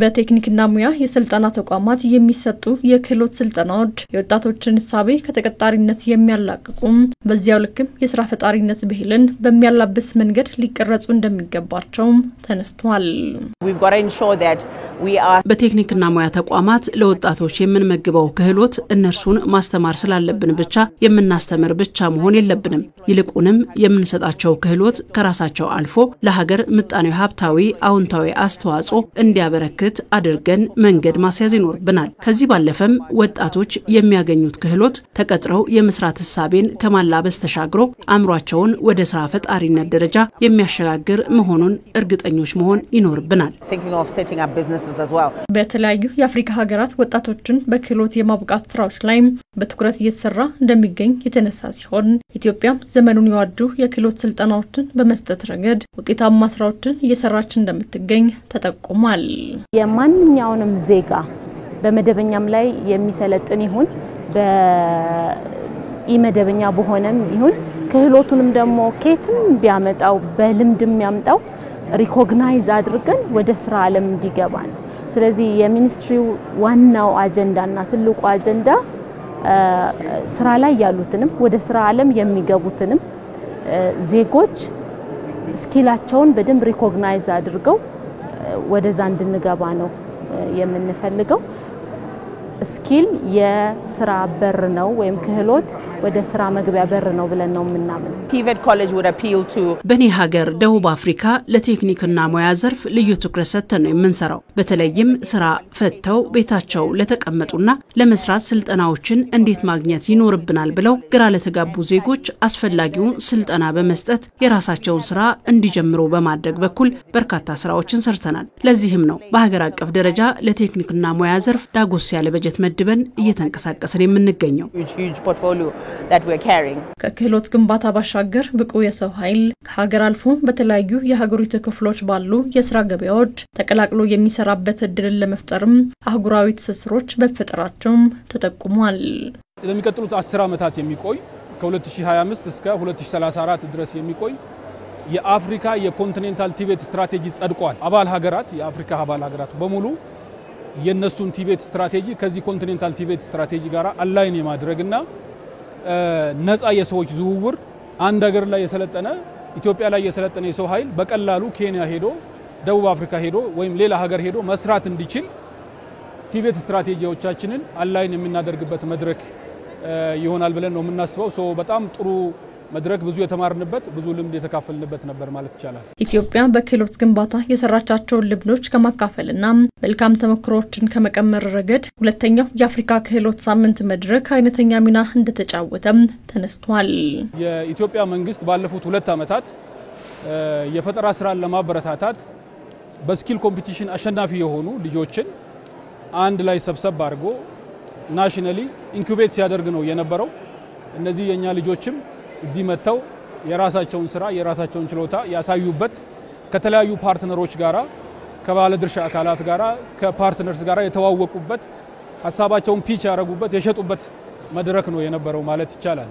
በቴክኒክና ሙያ የስልጠና ተቋማት የሚሰጡ የክህሎት ስልጠናዎች የወጣቶችን ሐሳብ ከተቀጣሪነት የሚያላቅቁም በዚያው ልክም የሥራ ፈጣሪነት ባህልን በሚያላብስ መንገድ ሊቀረጹ እንደሚገባቸው ተነስቷል። በቴክኒክና ሙያ ተቋማት ለወጣቶች የምንመግበው ክህሎት እነርሱን ማስተማር ስላለብን ብቻ የምናስተምር ብቻ መሆን የለብንም። ይልቁንም የምንሰጣቸው ክህሎት ከራሳቸው አልፎ ለሀገር ምጣኔያዊ ሀብታዊ አዎንታዊ አስተዋጽኦ እንዲያበረክት አድርገን መንገድ ማስያዝ ይኖርብናል። ከዚህ ባለፈም ወጣቶች የሚያገኙት ክህሎት ተቀጥረው የመስራት ሐሳቤን ከማላበስ ተሻግሮ አምሯቸውን ወደ ሥራ ፈጣሪነት ደረጃ የሚያሸጋግር መሆኑን እርግጠኞች መሆን ይኖርብናል። በተለያዩ የአፍሪካ ሀገራት ወጣቶችን በክህሎት የማብቃት ስራዎች ላይ በትኩረት እየተሰራ እንደሚገኝ የተነሳ ሲሆን ኢትዮጵያም ዘመኑን የዋጁ የክህሎት ስልጠናዎችን በመስጠት ረገድ ውጤታማ ስራዎችን እየሰራች እንደምትገኝ ተጠቁሟል። የማንኛውንም ዜጋ በመደበኛም ላይ የሚሰለጥን ይሁን በኢመደበኛ በሆነም ይሁን ክህሎቱንም ደግሞ ከየትም ቢያመጣው በልምድም ያምጣው ሪኮግናይዝ አድርገን ወደ ስራ ዓለም እንዲገባ ነው። ስለዚህ የሚኒስትሪው ዋናው አጀንዳና ትልቁ አጀንዳ ስራ ላይ ያሉትንም ወደ ስራ ዓለም የሚገቡትንም ዜጎች ስኪላቸውን በደንብ ሪኮግናይዝ አድርገው ወደዛ እንድንገባ ነው የምንፈልገው። ስኪል የስራ በር ነው ወይም ክህሎት ወደ ስራ መግቢያ በር ነው ብለን ነው የምናምነው። TVET college would appeal to በኔ ሀገር ደቡብ አፍሪካ ለቴክኒክና ሙያ ዘርፍ ልዩ ትኩረት ሰጥተን ነው የምንሰራው። በተለይም ስራ ፈተው ቤታቸው ለተቀመጡና ለመስራት ስልጠናዎችን እንዴት ማግኘት ይኖርብናል ብለው ግራ ለተጋቡ ዜጎች አስፈላጊውን ስልጠና በመስጠት የራሳቸውን ስራ እንዲጀምሩ በማድረግ በኩል በርካታ ስራዎችን ሰርተናል። ለዚህም ነው በሀገር አቀፍ ደረጃ ለቴክኒክና ሙያ ዘርፍ ዳጎስ ያለ በጀት መድበን እየተንቀሳቀስን የምንገኘው። ከክህሎት ግንባታ ባሻገር ብቁ የሰው ኃይል ከሀገር አልፎ በተለያዩ የሀገሪቱ ክፍሎች ባሉ የስራ ገበያዎች ተቀላቅሎ የሚሰራበት እድልን ለመፍጠርም አህጉራዊ ትስስሮች በፈጠራቸው ተጠቁሟል። ለሚቀጥሉት 10 ዓመታት የሚቆይ ከ2025 እስከ 2034 ድረስ የሚቆይ የአፍሪካ የኮንቲኔንታል ቲቬት ስትራቴጂ ጸድቋል። አባል ሀገራት የአፍሪካ አባል ሀገራት በሙሉ የነሱን ቲቬት ስትራቴጂ ከዚህ ኮንቲኔንታል ቲቬት ስትራቴጂ ጋር አላይን የማድረግና ነፃ የሰዎች ዝውውር አንድ ሀገር ላይ የሰለጠነ ኢትዮጵያ ላይ የሰለጠነ የሰው ኃይል በቀላሉ ኬንያ ሄዶ ደቡብ አፍሪካ ሄዶ ወይም ሌላ ሀገር ሄዶ መስራት እንዲችል ቲቬት ስትራቴጂዎቻችንን አላይን የምናደርግበት መድረክ ይሆናል ብለን ነው የምናስበው። በጣም ጥሩ መድረክ ብዙ የተማርንበት ብዙ ልምድ የተካፈልንበት ነበር ማለት ይቻላል። ኢትዮጵያ በክህሎት ግንባታ የሰራቻቸውን ልምዶች ከማካፈልና መልካም ተሞክሮዎችን ከመቀመር ረገድ ሁለተኛው የአፍሪካ ክህሎት ሳምንት መድረክ አይነተኛ ሚና እንደተጫወተም ተነስቷል። የኢትዮጵያ መንግስት ባለፉት 2 ዓመታት የፈጠራ ስራን ለማበረታታት በስኪል ኮምፒቲሽን አሸናፊ የሆኑ ልጆችን አንድ ላይ ሰብሰብ አድርጎ ናሽናሊ ኢንኩቤት ሲያደርግ ነው የነበረው። እነዚህ የኛ ልጆችም እዚህ መተው የራሳቸውን ስራ የራሳቸውን ችሎታ ያሳዩበት ከተለያዩ ፓርትነሮች ጋራ ከባለድርሻ አካላት ጋራ ከፓርትነርስ ጋራ የተዋወቁበት ሐሳባቸውን ፒች ያደረጉበት የሸጡበት መድረክ ነው የነበረው ማለት ይቻላል።